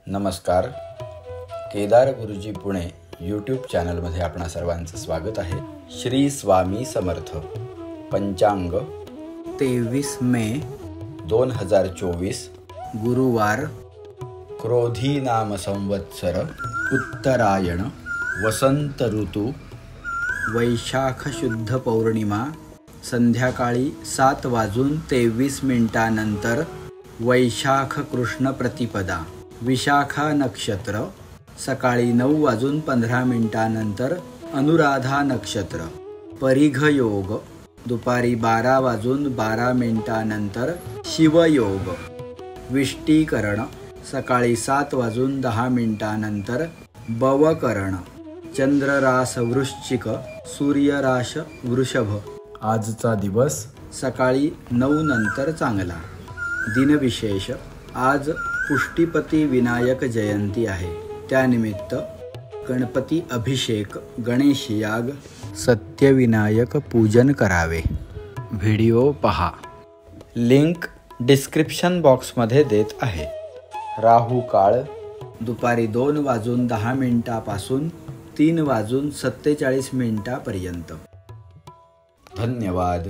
नमस्कार. केदार गुरुजी पुणे यूट्यूब चॅनलमध्ये आपणा सर्वांचं स्वागत आहे. श्री स्वामी समर्थ. पंचांग 23 मे 2024 गुरुवार, क्रोधी नाम संवत्सर, उत्तरायण, वसंत ऋतू, वैशाख शुद्ध पौर्णिमा, संध्याकाळी 7:23 वैशाख कृष्ण प्रतिपदा. विशाखा नक्षत्र सकाळी 9:15 अनुराधा नक्षत्र. परिघ योग दुपारी 12:12 शिवयोग. विष्टीकरण सकाळी 7:10 बवकरण. चंद्ररास वृश्चिक, सूर्यराश वृषभ. आजचा दिवस सकाळी 9 चांगला. दिनविशेष आज पुष्टीपती विनायक जयंती आहे. त्यानिमित्त गणपती अभिषेक, गणेश याग, सत्यविनायक पूजन करावे. व्हिडिओ पहा. लिंक डिस्क्रिप्शन बॉक्समध्ये देत आहे. राहू काळ दुपारी 2:10 पासून 3:47 पर्यंत. धन्यवाद.